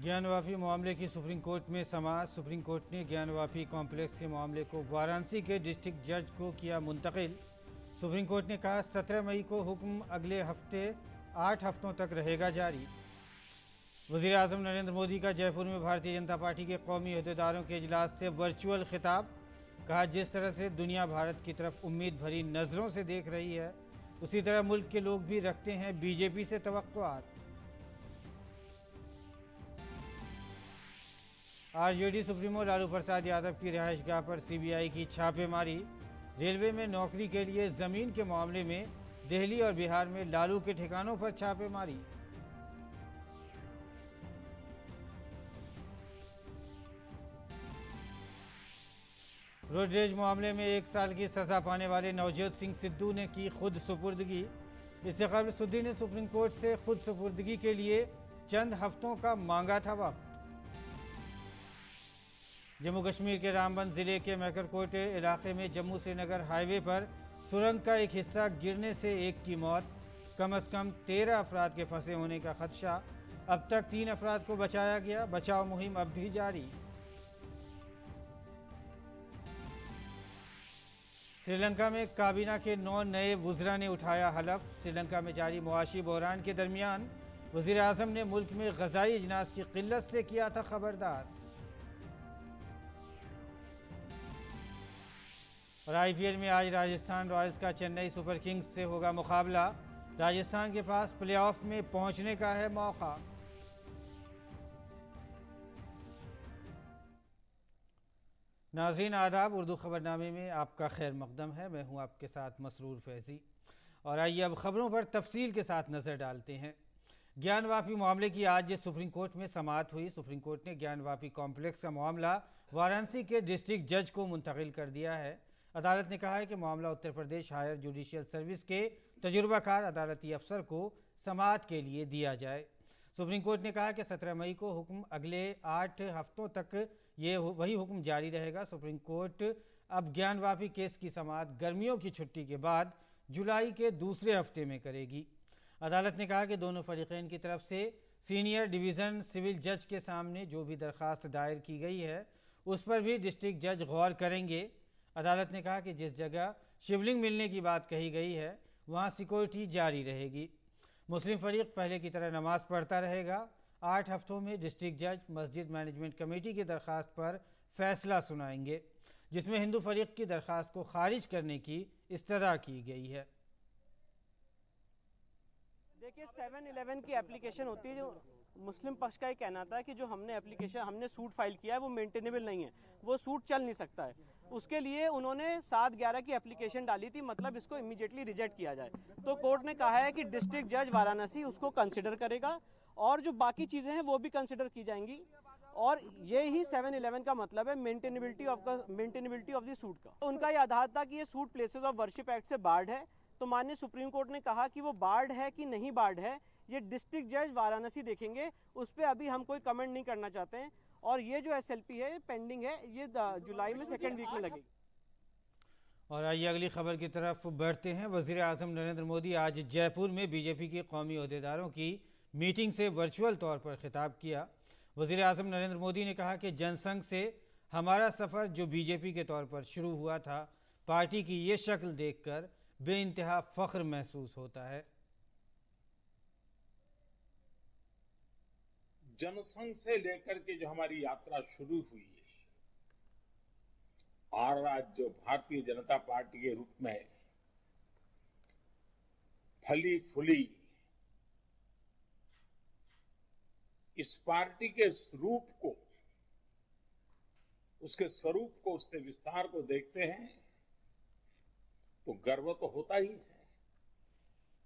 ज्ञानवापी मामले की supreme court में समाअत। सुप्रीम कोर्ट ने ज्ञानवापी कॉम्प्लेक्स के मामले को वाराणसी के डिस्ट्रिक्ट जज को किया मुंतकिल। सुप्रीम कोर्ट ने कहा 17 मई को हुक्म अगले हफ्ते 8 हफ्तों तक रहेगा जारी। वज़ीर आज़म नरेंद्र मोदी का जयपुर में भारतीय जनता पार्टी के कौमी अहदेदारों के इजलास से वर्चुअल खिताब। कहा जिस तरह से दुनिया भारत की तरफ उम्मीद भरी नज़रों से देख रही है, उसी तरह मुल्क के लोग भी रखते हैं बीजेपी से तवक्कुआत। आरजेडी सुप्रीमो लालू प्रसाद यादव की रिहाइशगाह पर सीबीआई की छापेमारी। रेलवे में नौकरी के लिए जमीन के मामले में दिल्ली और बिहार में लालू के ठिकानों पर छापेमारी। रोडरेज मामले में 1 साल की सजा पाने वाले नवजोत सिंह सिद्धू ने की खुद सुपुर्दगी। इससे कबल सिद्धू ने सुप्रीम कोर्ट से खुद सुपुर्दगी के लिए चंद हफ्तों का मांगा था वक्त। जम्मू कश्मीर के रामबन जिले के मैकरकोटे इलाके में जम्मू श्रीनगर हाईवे पर सुरंग का एक हिस्सा गिरने से एक की मौत। कम से कम 13 अफराद के फंसे होने का खदशा। अब तक 3 अफराद को बचाया गया। बचाव मुहिम अब भी जारी। श्रीलंका में काबीना के 9 नए वुज़रा ने उठाया हलफ। श्रीलंका में जारी मुआशी बहरान के दरमियान वज़ीर आज़म ने मुल्क में ग़ज़ाई इजनास की किल्लत से किया था खबरदार। और आईपीएल में आज राजस्थान रॉयल्स का चेन्नई सुपर किंग्स से होगा मुकाबला। राजस्थान के पास प्लेऑफ में पहुंचने का है मौका। नाज़रीन आदाब, उर्दू खबरनामे में आपका खैर मकदम है। मैं हूं आपके साथ मसरूर फैज़ी। और आइए अब खबरों पर तफसील के साथ नज़र डालते हैं। ज्ञानवापी मामले की आज सुप्रीम कोर्ट में समाअत हुई। सुप्रीम कोर्ट ने ज्ञानवापी कॉम्प्लेक्स का मामला वाराणसी के डिस्ट्रिक्ट जज को मुंतकिल कर दिया है। अदालत ने कहा है कि मामला Uttar Pradesh higher judicial service के तजुर्बाकार अदालती अफसर को समाअत के लिए दिया जाए। सुप्रीम कोर्ट ने कहा कि 17 मई को हुक्म अगले 8 हफ्तों तक वही हुक्म जारी रहेगा। सुप्रीम कोर्ट अब ज्ञानवापी केस की समाअत गर्मियों की छुट्टी के बाद जुलाई के दूसरे हफ्ते में करेगी। अदालत ने कहा कि दोनों फरीकैन की तरफ से सीनियर डिवीज़न सिविल जज के सामने जो भी दरख्वास्त दायर की गई है उस पर भी डिस्ट्रिक्ट जज गौर करेंगे। अदालत ने कहा कि जिस जगह शिवलिंग मिलने की बात कही गई है वहाँ सिक्योरिटी जारी रहेगी। मुस्लिम फरीक पहले की तरह नमाज पढ़ता रहेगा। 8 हफ्तों में डिस्ट्रिक्ट जज मस्जिद मैनेजमेंट कमेटी की दरख्वास्त पर फैसला सुनाएंगे, जिसमें हिंदू फरीक की दरख्वास्त को खारिज करने की इस्तदा की गई है। देखिए 7-11 की एप्लीकेशन होती है। जो मुस्लिम पक्ष का ये कहना था कि जो हमने सूट फाइल किया है वो मेंटेनेबल नहीं है, वो सूट चल नहीं सकता है। उसके लिए उन्होंने 7-11 की एप्लीकेशन डाली थी, मतलब इसको इमीडिएटली रिजेक्ट किया जाए। तो कोर्ट ने कहा है कि डिस्ट्रिक्ट जज वाराणसी उसको कंसिडर करेगा और जो बाकी चीजें हैं वो भी कंसिडर की जाएंगी। और ये ही 7-11 का मतलब है मेंटेनेबिलिटी ऑफ द सूट का। उनका ये आधार था कि ये suit places of worship act से बार्ड है। तो माननीय सुप्रीम कोर्ट ने कहा कि वो बार्ड है कि नहीं बार्ड है ये डिस्ट्रिक्ट जज वाराणसी देखेंगे, उस पर अभी हम कोई कमेंट नहीं करना चाहते हैं। और ये जो एसएलपी है पेंडिंग है, ये जुलाई में 2nd वीक में लगेगी। और आइए अगली खबर की तरफ बढ़ते हैं। वज़ीर आज़म नरेंद्र मोदी आज जयपुर में बीजेपी के कौमी अहदेदारों की मीटिंग से वर्चुअल तौर पर खिताब किया। वज़ीर आज़म नरेंद्र मोदी ने कहा कि जनसंघ से हमारा सफ़र जो बीजेपी के तौर पर शुरू हुआ था, पार्टी की ये शक्ल देखकर बेइंतहा फ़ख्र महसूस होता है। जनसंघ से लेकर के जो हमारी यात्रा शुरू हुई है और आज जो भारतीय जनता पार्टी के रूप में फली फूली इस पार्टी के स्वरूप को, उसके स्वरूप को, उसके विस्तार को देखते हैं तो गर्व तो होता ही है,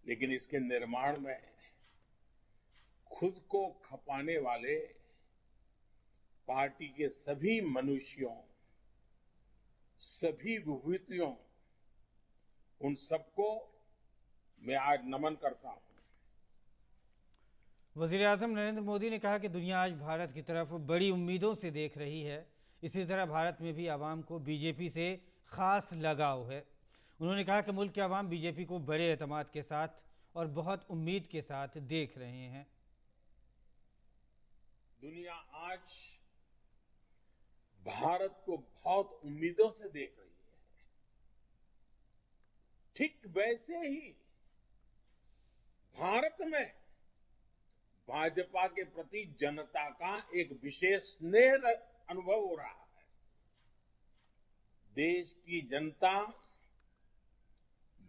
लेकिन इसके निर्माण में खुद को खपाने वाले पार्टी के सभी मनुष्यों, सभी विभूतियों, उन सबको मैं आज नमन करता हूं। वज़ीर आज़म नरेंद्र मोदी ने कहा कि दुनिया आज भारत की तरफ बड़ी उम्मीदों से देख रही है। इसी तरह भारत में भी आवाम को बीजेपी से ख़ास लगाव है। उन्होंने कहा कि मुल्क के आवाम बीजेपी को बड़े एतमाद के साथ और बहुत उम्मीद के साथ देख रहे हैं। दुनिया आज भारत को बहुत उम्मीदों से देख रही है। ठीक वैसे ही भारत में भाजपा के प्रति जनता का एक विशेष स्नेह अनुभव हो रहा है। देश की जनता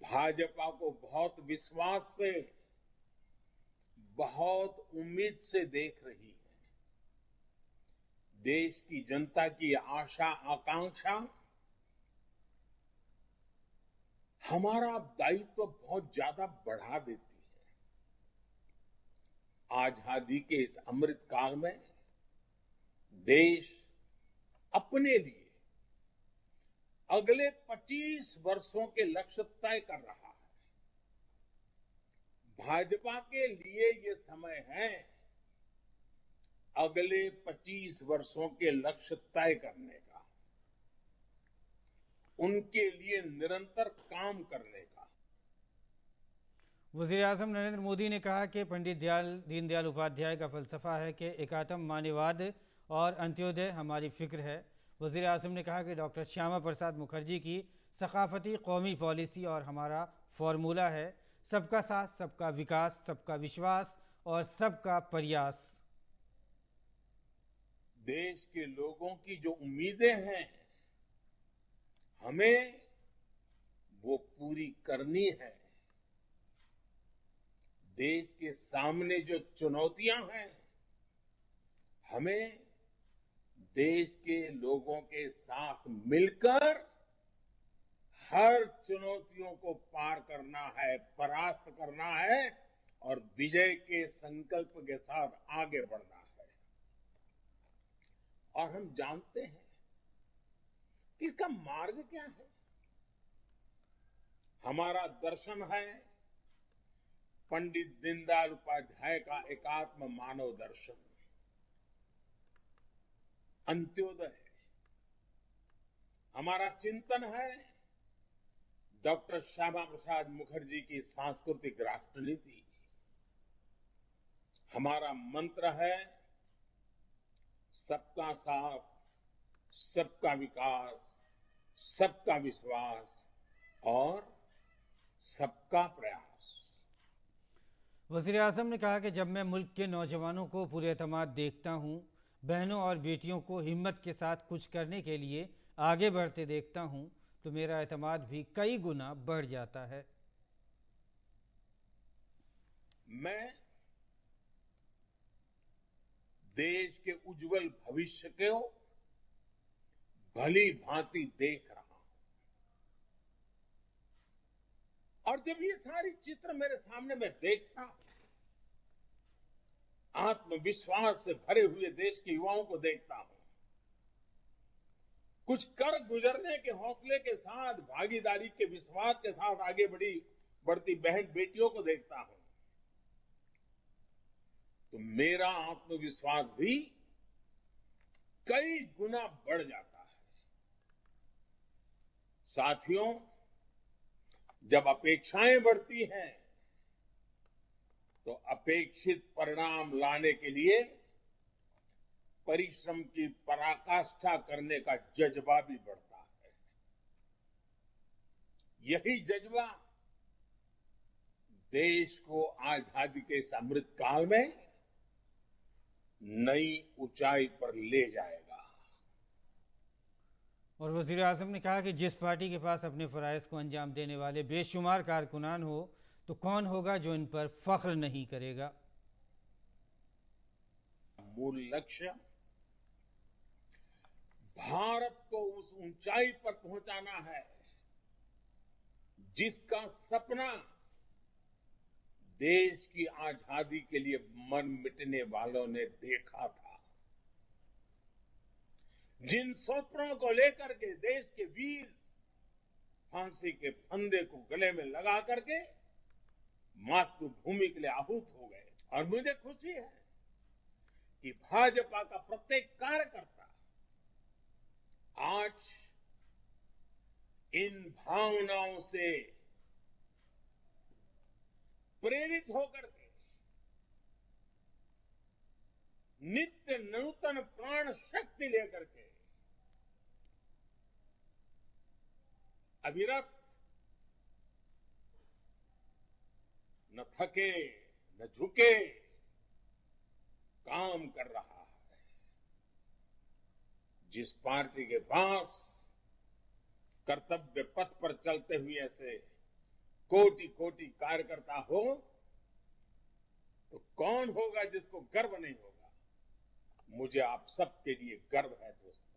भाजपा को बहुत विश्वास से, बहुत उम्मीद से देख रही है। देश की जनता की आशा आकांक्षा हमारा दायित्व बहुत ज्यादा बढ़ा देती है। आजादी के इस अमृत काल में देश अपने लिए अगले 25 वर्षों के लक्ष्य तय कर रहा है। भाजपा के लिए ये समय है अगले 25 वर्षों के लक्ष्य तय करने का, उनके लिए निरंतर काम करने का। वज़ीर-ए-आज़म नरेंद्र मोदी ने कहा कि पंडित दीनदयाल उपाध्याय का फलसफा है कि एकात्म मानववाद और अंत्योदय हमारी फिक्र है। वज़ीर-ए-आज़म ने कहा कि डॉक्टर श्यामा प्रसाद मुखर्जी की सकाफती कौमी पॉलिसी और हमारा फार्मूला है सबका साथ, सबका विकास, सबका विश्वास और सबका प्रयास। देश के लोगों की जो उम्मीदें हैं हमें वो पूरी करनी है। देश के सामने जो चुनौतियां हैं हमें देश के लोगों के साथ मिलकर हर चुनौतियों को पार करना है, परास्त करना है और विजय के संकल्प के साथ आगे बढ़ना है। और हम जानते हैं कि इसका मार्ग क्या है। हमारा दर्शन है पंडित दीनदयाल उपाध्याय का एकात्म मानव दर्शन, अंत्योदय है। हमारा चिंतन है डॉक्टर श्यामा प्रसाद मुखर्जी की सांस्कृतिक राष्ट्रनीति। हमारा मंत्र है सबका साथ, सबका विकास, सबका विश्वास और सबका प्रयास। वज़ीर-ए-आज़म ने कहा कि जब मैं मुल्क के नौजवानों को पूरे एतमाद देखता हूँ, बहनों और बेटियों को हिम्मत के साथ कुछ करने के लिए आगे बढ़ते देखता हूँ, तो मेरा एतमाद भी कई गुना बढ़ जाता है। मैं देश के उज्जवल भविष्य को भली भांति देख रहा हूं और जब ये सारी चित्र मेरे सामने मैं देखता हूं, आत्मविश्वास से भरे हुए देश के युवाओं को देखता हूं, कुछ कर गुजरने के हौसले के साथ, भागीदारी के विश्वास के साथ आगे बढ़ती बहन बेटियों को देखता हूं, तो मेरा आत्मविश्वास भी कई गुना बढ़ जाता है। साथियों, जब अपेक्षाएं बढ़ती हैं तो अपेक्षित परिणाम लाने के लिए परिश्रम की पराकाष्ठा करने का जज्बा भी बढ़ता है। यही जज्बा देश को आजादी के इस अमृत काल में नई ऊंचाई पर ले जाएगा। और वज़ीर-ए-आज़म ने कहा कि जिस पार्टी के पास अपने फ़राइज़ को अंजाम देने वाले बेशुमार कारकुनान हो, तो कौन होगा जो इन पर फख्र नहीं करेगा। मूल लक्ष्य भारत को उस ऊंचाई पर पहुंचाना है जिसका सपना देश की आजादी के लिए मर मिटने वालों ने देखा था। जिन सपनों को लेकर के देश के वीर फांसी के फंदे को गले में लगा करके मातृभूमि के लिए आहूत हो गए। और मुझे खुशी है कि भाजपा का प्रत्येक कार्यकर्ता आज इन भावनाओं से प्रेरित होकर के नित्य नूतन प्राण शक्ति लेकर के अविरत न थके न झुके काम कर रहा है। जिस पार्टी के पास कर्तव्य पथ पर चलते हुए ऐसे कोटि कोटि कार्यकर्ता हो तो कौन होगा जिसको गर्व नहीं होगा। मुझे आप सबके लिए गर्व है दोस्तों।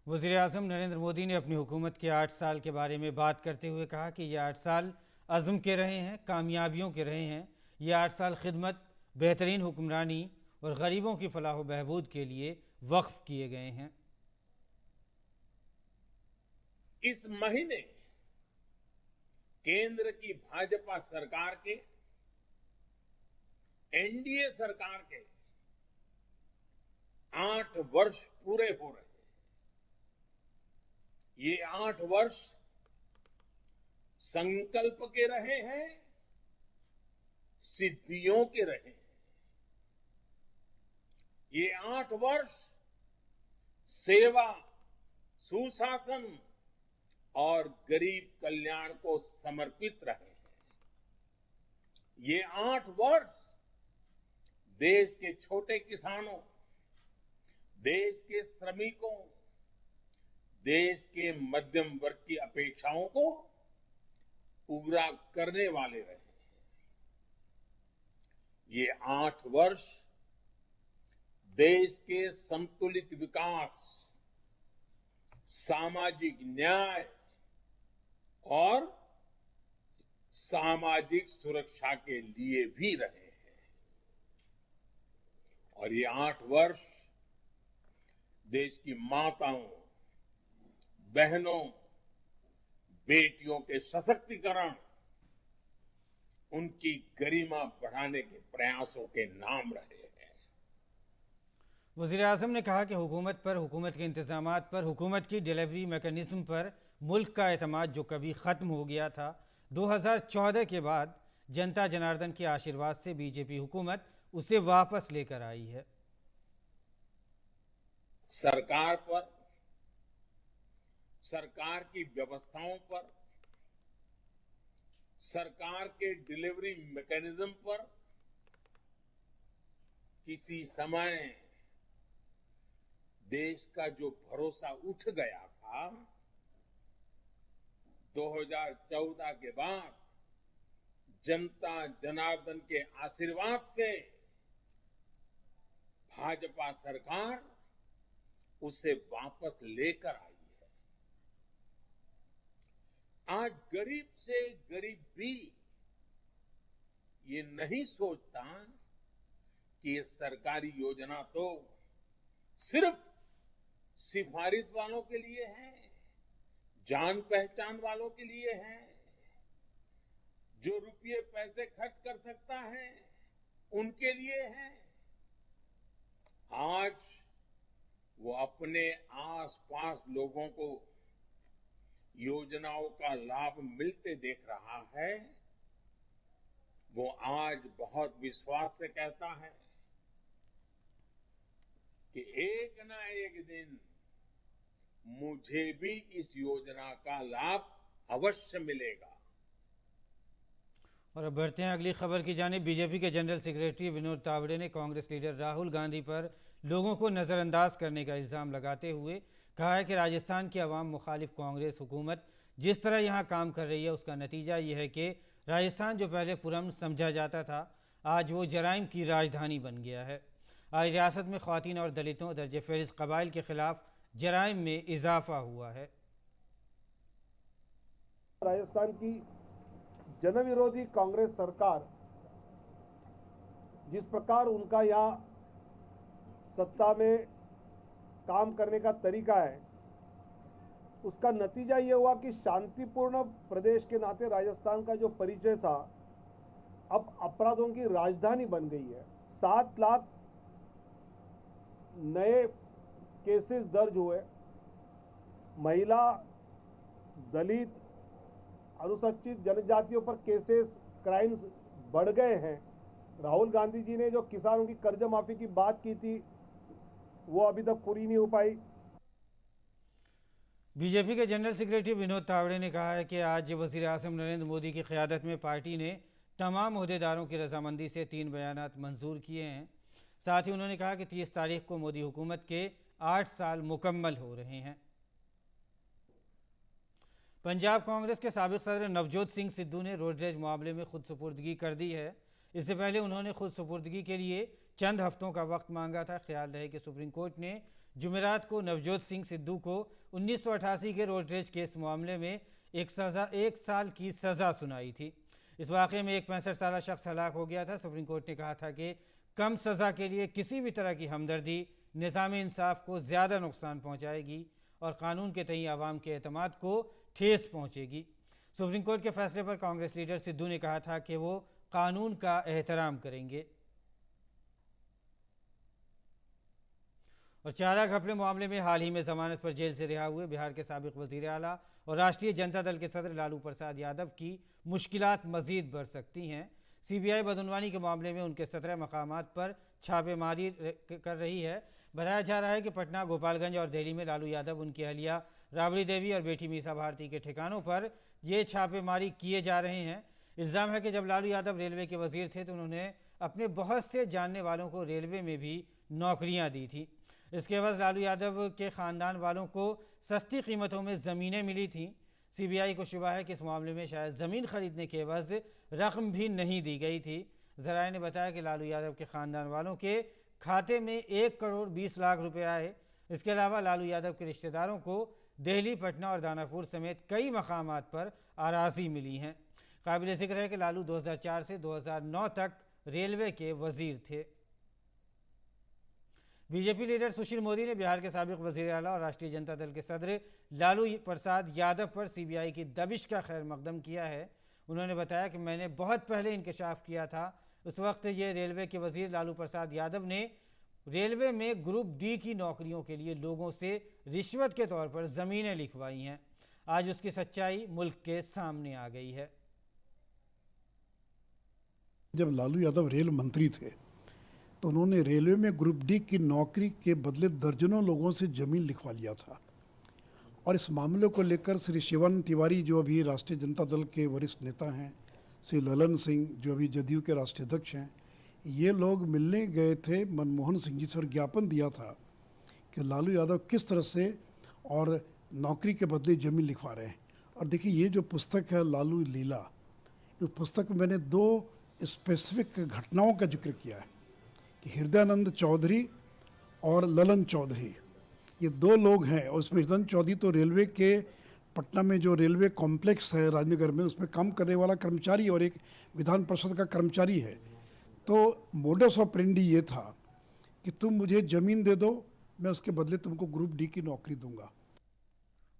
वज़ीर आज़म नरेंद्र मोदी ने अपनी हुकूमत के 8 साल के बारे में बात करते हुए कहा कि ये 8 साल अज़्म के रहे हैं, कामयाबियों के रहे हैं। ये 8 साल खिदमत, बेहतरीन हुक्मरानी और गरीबों की फलाह व बहबूद के लिए वक्फ किए गए हैं। इस महीने केंद्र की भाजपा सरकार के, एनडीए सरकार के 8 वर्ष पूरे हो रहे हैं। ये 8 वर्ष संकल्प के रहे हैं, सिद्धियों के रहे हैं। ये 8 वर्ष सेवा, सुशासन और गरीब कल्याण को समर्पित रहे हैं। ये 8 वर्ष देश के छोटे किसानों, देश के श्रमिकों, देश के मध्यम वर्ग की अपेक्षाओं को पूरा करने वाले रहे हैं। ये 8 वर्ष देश के संतुलित विकास, सामाजिक न्याय और सामाजिक सुरक्षा के लिए भी रहे हैं। और ये 8 वर्ष देश की माताओं, बहनों, बेटियों के सशक्तिकरण, उनकी गरिमा बढ़ाने के प्रयासों के नाम रहे हैं। वज़ीर आज़म ने कहा कि हुकूमत पर, हुकूमत के इंतज़ामात पर, हुकूमत की डिलीवरी मैकेनिज़्म पर मुल्क का एतमाद जो कभी ख़त्म हो गया था, 2014 के बाद जनता जनार्दन के आशीर्वाद से बीजेपी हुकूमत उसे वापस लेकर आई है। सरकार पर, सरकार की व्यवस्थाओं पर, सरकार के डिलीवरी मैकेनिज्म पर किसी समय देश का जो भरोसा उठ गया था, 2014 के बाद जनता जनार्दन के आशीर्वाद से भाजपा सरकार उसे वापस लेकर आई है। आज गरीब से गरीब भी ये नहीं सोचता कि ये सरकारी योजना तो सिर्फ सिफारिश वालों के लिए है, जान पहचान वालों के लिए है, जो रुपये पैसे खर्च कर सकता है उनके लिए है। आज वो अपने आसपास लोगों को योजनाओं का लाभ मिलते देख रहा है। वो आज बहुत विश्वास से कहता है कि एक ना एक दिन मुझे भी इस योजना का लाभ अवश्य मिलेगा। और अब बढ़ते हैं अगली खबर की जानिब। बीजेपी के जनरल सेक्रेटरी विनोद तावड़े ने कांग्रेस लीडर राहुल गांधी पर लोगों को नज़रअंदाज करने का इल्ज़ाम लगाते हुए कहा है कि राजस्थान की अवाम मुखालिफ कांग्रेस हुकूमत जिस तरह यहाँ काम कर रही है, उसका नतीजा ये है कि राजस्थान जो पहले पुरअमन समझा जाता था, आज वो जराइम की राजधानी बन गया है। आज रियासत में ख़वातीन और दलितों, दर्जे फहरिस्त कबाइल के खिलाफ जराइम में इजाफा हुआ है। राजस्थान की जनविरोधी कांग्रेस सरकार जिस प्रकार उनका यहाँ सत्ता में काम करने का तरीका है, उसका नतीजा ये हुआ कि शांतिपूर्ण प्रदेश के नाते राजस्थान का जो परिचय था अब अपराधों की राजधानी बन गई है। 7 लाख नए केसेस दर्ज हुए, महिला, दलित, अनुसूचित जनजातियों पर केसेस, क्राइम्स बढ़ गए हैं। राहुल गांधी जी ने जो किसानों की कर्ज माफी की बात की थी वो अभी तक पूरी नहीं हो पाई। बीजेपी के जनरल सेक्रेटरी विनोद तावड़े ने कहा है कि आज वज़ीर आज़म नरेंद्र मोदी की क़यादत में पार्टी ने तमाम अहदेदारों की रजामंदी से 3 बयानात मंजूर किए हैं। साथ ही उन्होंने कहा कि 30 तारीख को मोदी हुकूमत के 8 साल मुकम्मल हो रहे हैं। पंजाब कांग्रेस के साबिक सदर नवजोत सिंह सिद्धू ने रोडरेज मामले में खुद सुपुर्दगी कर दी है। इससे पहले उन्होंने खुद सुपुर्दगी के लिए चंद हफ्तों का वक्त मांगा था। ख्याल रहे कि सुप्रीम कोर्ट ने जुमेरात को नवजोत सिंह सिद्धू को 1988 के रोडरेज केस मामले में एक साल की सज़ा सुनाई थी। इस वाक़े में एक 65 साला शख्स हलाक हो गया था। सुप्रीम कोर्ट ने कहा था कि कम सज़ा के लिए किसी भी तरह की हमदर्दी निज़ाम इंसाफ को ज़्यादा नुकसान पहुँचाएगी और कानून के तई आवाम के एतमाद को ठेस पहुँचेगी। सुप्रीम कोर्ट के फैसले पर कांग्रेस लीडर सिद्धू ने कहा था कि वो कानून का एहतराम करेंगे। और चारा घपले मामले में हाल ही में जमानत पर जेल से रिहा हुए बिहार के साबिक वजीर आला और राष्ट्रीय जनता दल के सदर लालू प्रसाद यादव की मुश्किलात मजीद बढ़ सकती हैं। सीबीआई बदउनवानी के मामले में उनके 17 मकामात पर छापेमारी कर रही है। बताया जा रहा है कि पटना, गोपालगंज और दिल्ली में लालू यादव, उनकी अहलिया राबड़ी देवी और बेटी मीसा भारती के ठिकानों पर ये छापेमारी किए जा रहे हैं। इल्ज़ाम है कि जब लालू यादव रेलवे के वजीर थे तो उन्होंने अपने बहुत से जानने वालों को रेलवे में भी नौकरियां दी थी। इसके एवज लालू यादव के ख़ानदान वालों को सस्ती कीमतों में ज़मीनें मिली थीं। सीबीआई को शुबा है कि इस मामले में शायद ज़मीन खरीदने के एवज रकम भी नहीं दी गई थी। ज़राए ने बताया कि लालू यादव के ख़ानदान वालों के खाते में 1 करोड़ 20 लाख रुपए आए। इसके अलावा लालू यादव के रिश्तेदारों को दिल्ली, पटना और दानापुर समेत कई मकामात पर आराजी मिली हैं। काबिल ज़िक्र है कि लालू 2004 से 2009 तक रेलवे के वजीर थे। बीजेपी लीडर सुशील मोदी ने बिहार के साबिक वजीर आला और राष्ट्रीय जनता दल के सदर लालू प्रसाद यादव पर सीबीआई की दबिश का खैर मकदम किया है। उन्होंने बताया कि मैंने बहुत पहले इंकशाफ किया था। उस वक्त ये रेलवे के वजीर लालू प्रसाद यादव ने रेलवे में ग्रुप डी की नौकरियों के लिए लोगों से रिश्वत के तौर पर ज़मीनें लिखवाई हैं। आज उसकी सच्चाई मुल्क के सामने आ गई है। जब लालू यादव रेल मंत्री थे तो उन्होंने रेलवे में ग्रुप डी की नौकरी के बदले दर्जनों लोगों से ज़मीन लिखवा लिया था। और इस मामले को लेकर श्री शिवानंद तिवारी, जो अभी राष्ट्रीय जनता दल के वरिष्ठ नेता हैं, श्री ललन सिंह, जो अभी जदयू के राष्ट्रीय अध्यक्ष हैं, ये लोग मिलने गए थे मनमोहन सिंह जी से और ज्ञापन दिया था कि लालू यादव किस तरह से और नौकरी के बदले ज़मीन लिखवा रहे हैं। और देखिए, ये जो पुस्तक है लालू लीला, इस पुस्तक में मैंने 2 स्पेसिफिक घटनाओं का जिक्र किया है कि हृदयानंद चौधरी और ललन चौधरी, ये 2 लोग हैं। और उसमें हृदयानंद चौधरी तो रेलवे के पटना में जो रेलवे कॉम्प्लेक्स है राजनगर में, उसमें काम करने वाला कर्मचारी और एक विधान परिषद का कर्मचारी है। तो मोडस ऑपरेंडी ये था कि तुम मुझे ज़मीन दे दो, मैं उसके बदले तुमको ग्रुप डी की नौकरी दूंगा।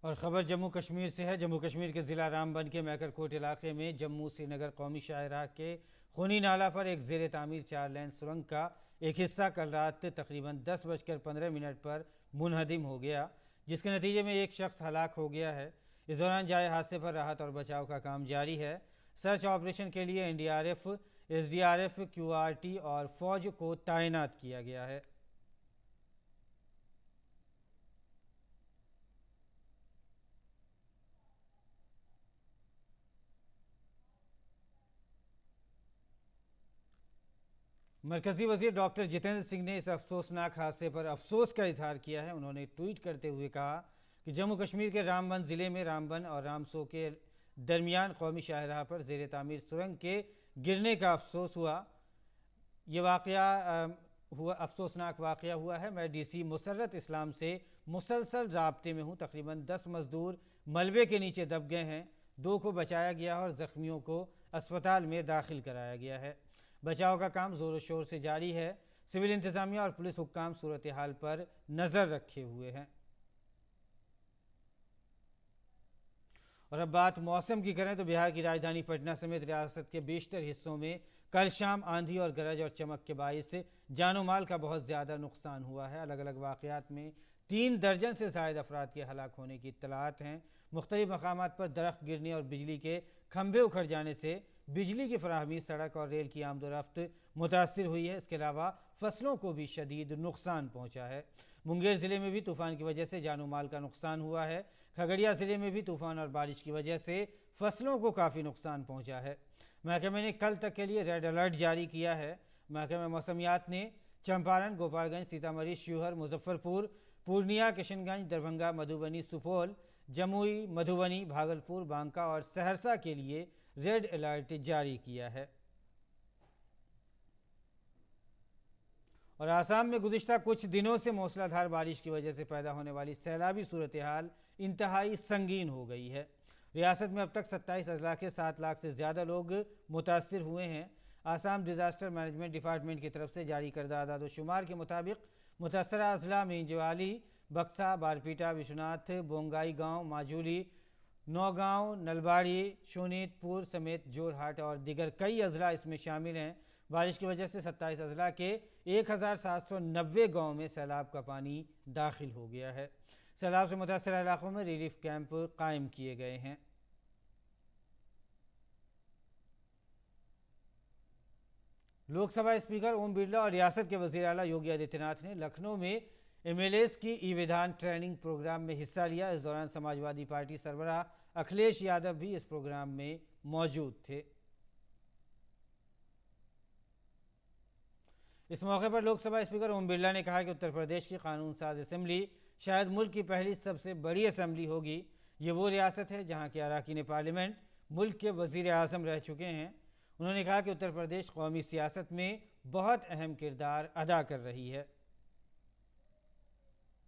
और ख़बर जम्मू कश्मीर से है। जम्मू कश्मीर के ज़िला रामबन के मैकरकोट इलाके में जम्मू श्रीनगर कौमी शाहराह के खूनी नाला पर एक ज़ेर तामीर 4 लेन सुरंग का एक हिस्सा कल रात तकरीबन 10:15 पर मुनहदिम हो गया, जिसके नतीजे में एक शख्स हलाक हो गया है। इस दौरान जाए हादसे पर राहत और बचाव का काम जारी है। सर्च ऑपरेशन के लिए NDRF, SDRF, QRT और फौज को तैनात किया गया है। मरकजी वजीर डॉक्टर जितेंद्र सिंह ने इस अफसोसनाक हादसे पर अफसोस का इजहार किया है। उन्होंने ट्वीट करते हुए कहा कि जम्मू कश्मीर के रामबन ज़िले में रामबन और रामसो के दरमियान कौमी शाहराह पर ज़ेर तामीर सुरंग के गिरने का अफसोस हुआ। ये अफसोसनाक वाक़या हुआ है। मैं DC मुसर्रत इस्लाम से मुसलसल राब्ते में हूँ। तकरीबन 10 मजदूर मलबे के नीचे दब गए हैं। 2 को बचाया गया और ज़ख्मियों को अस्पताल में दाखिल कराया गया है। बचाव का काम ज़ोर शोर से जारी है। सिविल इंतज़ामिया और पुलिस हुक्काम सूरत हाल पर नज़र रखे हुए हैं। और अब बात मौसम की करें तो बिहार की राजधानी पटना समेत रियासत के बेशतर हिस्सों में कल शाम आंधी और गरज और चमक के बाइस जानो माल का बहुत ज़्यादा नुकसान हुआ है। अलग अलग वाक़यात में 3 दर्जन से ज़ायद अफराद के हलाक होने की इत्तलात हैं। मुख्तलिफ मकामात पर दरख्त गिरने और बिजली के खंभे उखड़ जाने से बिजली की फराहमी, सड़क और रेल की आमदोरफ्त मुतासर हुई है। इसके अलावा फसलों को भी शदीद नुकसान पहुँचा है। मुंगेर ज़िले में भी तूफ़ान की वजह से जानो माल का नुकसान हुआ है। खगड़िया ज़िले में भी तूफ़ान और बारिश की वजह से फसलों को काफ़ी नुकसान पहुँचा है। महकमे ने कल तक के लिए रेड अलर्ट जारी किया है। महकमे मौसमियात ने चंपारण, गोपालगंज, सीतामढ़ी, शिवहर, मुजफ्फरपुर, पूर्णिया, किशनगंज, दरभंगा, मधुबनी, सुपौल, जमुई, मधुबनी, भागलपुर, बांका और सहरसा के लिए रेड अलर्ट जारी किया है। और आसाम में गुज़िश्ता कुछ दिनों से मूसलाधार बारिश की वजह से पैदा होने वाली सैलाबी सूरत हाल इंतहाई संगीन हो गई है। रियासत में अब तक 27 अजला के 7 लाख से ज़्यादा लोग मुतासर हुए हैं। आसाम डिज़ास्टर मैनेजमेंट डिपार्टमेंट की तरफ से जारी करदा आदाद-ओ-शुमार के मुताबिक मुतासरा अजला में इंजवाली, बक्सा, बारपीटा, विश्वनाथ, बोंगाई गांव, माजूली, नौगांव, नलबाड़ी, शोनीतपुर समेत जोरहाट और दीगर कई अजला इसमें शामिल हैं। बारिश की वजह से 27 अजला के 1790 गाँव में सैलाब का पानी दाखिल हो गया है। सैलाब से मुतासर इलाकों में रिलीफ कैंप कायम किए गए हैं। लोकसभा स्पीकर ओम बिरला और रियासत के वज़ीर आला योगी आदित्यनाथ ने लखनऊ में एमएलएस की ई विधान ट्रेनिंग प्रोग्राम में हिस्सा लिया। इस दौरान समाजवादी पार्टी सरबराह अखिलेश यादव भी इस प्रोग्राम में मौजूद थे। इस मौके पर लोकसभा स्पीकर ओम बिरला ने कहा कि उत्तर प्रदेश की कानून साज असेंबली शायद मुल्क की पहली सबसे बड़ी असेंबली होगी। ये वो रियासत है जहाँ के अरकान पार्लियामेंट मुल्क के वज़ीर आज़म रह चुके हैं। उन्होंने कहा कि उत्तर प्रदेश कौमी सियासत में बहुत अहम किरदार अदा कर रही है।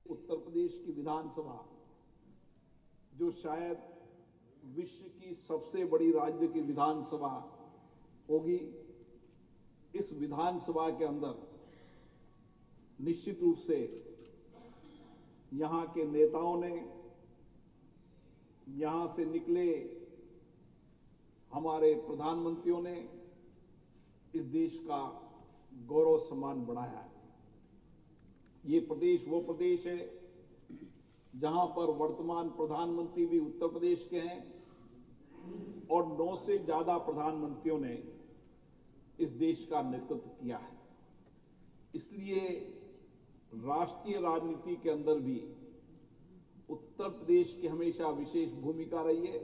उत्तर प्रदेश की विधानसभा जो शायद विश्व की सबसे बड़ी राज्य की विधानसभा होगी, इस विधानसभा के अंदर निश्चित रूप से यहाँ के नेताओं ने, यहाँ से निकले हमारे प्रधानमंत्रियों ने इस देश का गौरव सम्मान बढ़ाया है। ये प्रदेश वो प्रदेश है जहां पर वर्तमान प्रधानमंत्री भी उत्तर प्रदेश के हैं और 9 से ज्यादा प्रधानमंत्रियों ने इस देश का नेतृत्व किया है। इसलिए राष्ट्रीय राजनीति के अंदर भी उत्तर प्रदेश की हमेशा विशेष भूमिका रही है।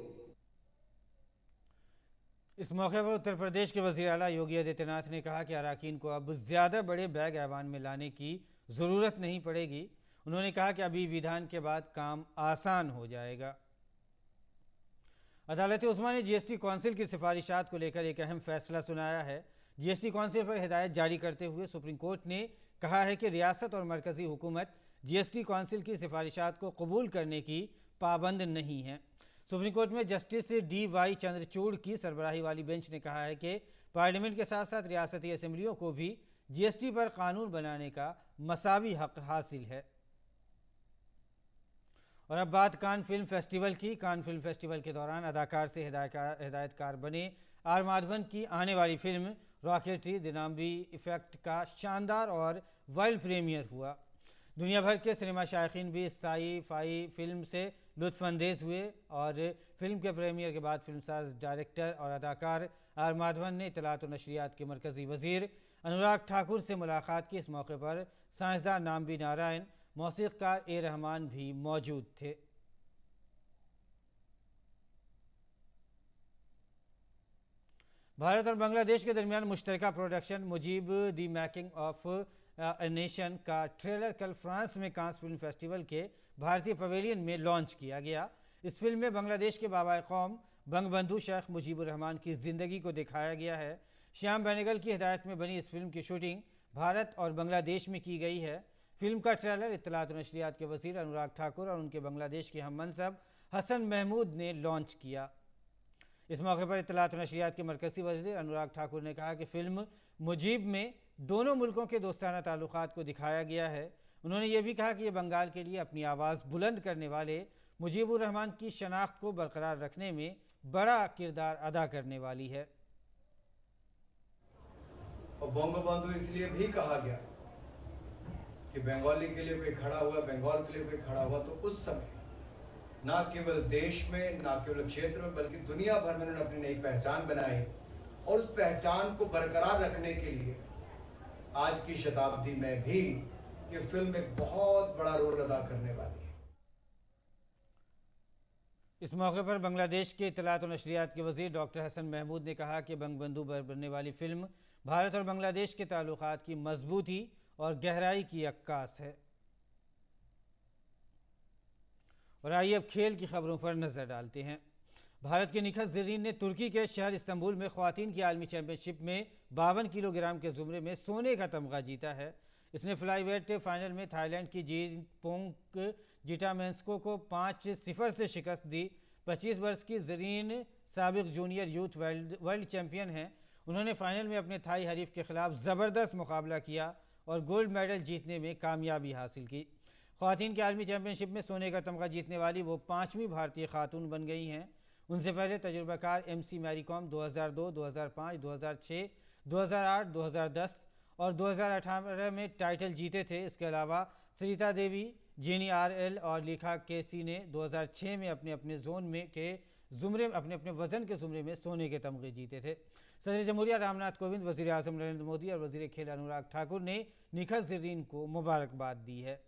इस मौके पर उत्तर प्रदेश के वज़ीर आला योगी आदित्यनाथ ने कहा कि अरकान को अब ज़्यादा बड़े बैग ऐवान में लाने की ज़रूरत नहीं पड़ेगी। उन्होंने कहा कि अभी विधान के बाद काम आसान हो जाएगा। अदालत उस्मा ने जीएसटी कौंसिल की सिफारिशात को लेकर एक अहम फैसला सुनाया है। जीएसटी कौंसिल पर हिदायत जारी करते हुए सुप्रीम कोर्ट ने कहा है कि रियासत और मरकज़ी हुकूमत जीएसटी कौंसिल की सिफारिशात को कबूल करने की पाबंद नहीं है। सुप्रीम कोर्ट में जस्टिस DY चंद्रचूड़ की सरबराही वाली बेंच ने कहा है कि पार्लियामेंट के साथ साथ रियासती असेंबलियों को भी जीएसटी पर कानून बनाने का मसावी हक हासिल है। और अब बात कान फिल्म फेस्टिवल की। कान फिल्म फेस्टिवल के दौरान अदाकार से हिदायतकार बने आर माधवन की आने वाली film rocketry the Nambi effect का शानदार और वर्ल्ड प्रीमियर हुआ। दुनिया भर के सिनेमा शायकीन भी इस साई-फाई फिल्म से लुत्फ़अंदेज़ हुए और फिल्म के प्रीमियर के बाद फिल्मसाज, डायरेक्टर और अदाकार आर माधवन ने इत्तलात और नशरियात के मरकज़ी वज़ीर अनुराग ठाकुर से मुलाकात की। इस मौके पर साइंसदान नाम्बी नारायण, मौसीक़ार ए रहमान भी मौजूद थे। भारत और बांग्लादेश के दरमियान मुश्तरका production Mujib the making of a nation का ट्रेलर कल फ्रांस में कांस फिल्म फेस्टिवल के भारतीय पवेलियन में लॉन्च किया गया। इस फिल्म में बांग्लादेश के बाबा कौम बंगबंधु शेख मुजीबुर रहमान की ज़िंदगी को दिखाया गया है। श्याम बेनेगल की हिदायत में बनी इस फिल्म की शूटिंग भारत और बांग्लादेश में की गई है। फिल्म का ट्रेलर इत्तलात और नशरियात के वज़ीर अनुराग ठाकुर और उनके बांग्लादेश के हम मनसब हसन महमूद ने लॉन्च किया। इस मौके पर इत्तलात और नशरियात के मरकज़ी वज़ीर अनुराग ठाकुर ने कहा कि फ़िल्म मुजीब में दोनों मुल्कों के दोस्ताना ताल्लुकात को दिखाया गया है। उन्होंने ये भी कहा कि ये बंगाल के लिए अपनी आवाज़ बुलंद करने वाले मुजीबुर रहमान की शनाख्त को बरकरार रखने में बड़ा किरदार अदा करने वाली है। और बंगबंधु इसलिए भी कहा गया कि बंगाली के लिए कोई खड़ा हुआ, बंगाल के लिए कोई खड़ा हुआ। तो उस समय ना केवल देश में, ना केवल क्षेत्र में, बल्कि दुनिया भर में उन्होंने अपनी नई पहचान बनाई और उस पहचान को बरकरार रखने के लिए आज की शताब्दी में भी ये फिल्म एक बहुत बड़ा रोल अदा करने वाली है। इस मौके पर बांग्लादेश के इत्तलात और नशरियात के वजीर डॉक्टर हसन महमूद ने कहा कि बंगबंधु पर बनने वाली फिल्म भारत और बांग्लादेश के ताल्लुकात की मजबूती और गहराई की अक्कास है। और आइए अब खेल की खबरों पर नजर डालते हैं। भारत के निखत ज़रीन ने तुर्की के शहर इस्तांबुल में ख्वातीन की आलमी चैंपियनशिप में 52 किलोग्राम के ज़ुमरे में सोने का तमगा जीता है। इसने फ्लाईवेट फाइनल में थाईलैंड की जीपोंग जिटामेंस्को को 5-0 से शिकस्त दी। 25 वर्ष की ज़रीन साबिक जूनियर यूथ वर्ल्ड चैंपियन हैं। उन्होंने फाइनल में अपने थाई हरीफ के खिलाफ ज़बरदस्त मुकाबला किया और गोल्ड मेडल जीतने में कामयाबी हासिल की। ख्वातीन की आलमी चैंपियनशिप में सोने का तमगा जीतने वाली वो 5वीं भारतीय खातून बन गई हैं। उनसे पहले तजुर्बाकार MC मैरी कॉम 2002, 2005, 2006, 2008, 2010 और 2018 में टाइटल जीते थे। इसके अलावा सरिता देवी, जेनी RL और लेखा केसी ने 2006 में अपने अपने वज़न के ज़ुमरे में सोने के तमगे जीते थे। सदर जमहूरिया रामनाथ कोविंद, वज़ीर आज़म नरेंद्र मोदी और वज़ीर खेल अनुराग ठाकुर ने निखत ज़रीन को मुबारकबाद दी है।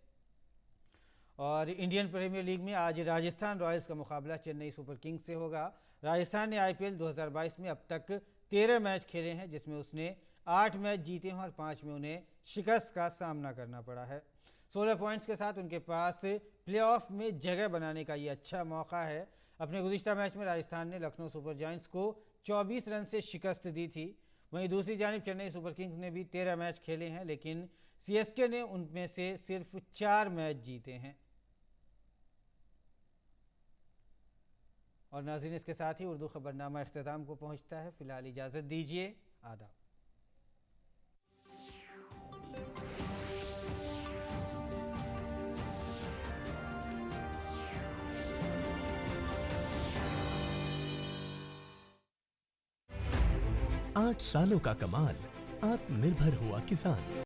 और इंडियन प्रीमियर लीग में आज राजस्थान रॉयल्स का मुकाबला चेन्नई सुपर किंग्स से होगा। राजस्थान ने IPL 2022 में अब तक 13 मैच खेले हैं, जिसमें उसने 8 मैच जीते हैं और 5 में उन्हें शिकस्त का सामना करना पड़ा है। 16 पॉइंट्स के साथ उनके पास प्लेऑफ में जगह बनाने का ये अच्छा मौका है। अपने गुज़िश्ता मैच में राजस्थान ने लखनऊ सुपर जायंट्स को 24 रन से शिकस्त दी थी। वहीं दूसरी जानिब चेन्नई सुपर किंग्स ने भी 13 मैच खेले हैं, लेकिन CSK ने उनमें से सिर्फ 4 मैच जीते हैं। और नाज़रीन, इसके साथ ही उर्दू खबरनामा इख्तिताम को पहुंचता है। फिलहाल इजाज़त दीजिए। आदाब। 8 सालों का कमाल, आत्मनिर्भर हुआ किसान।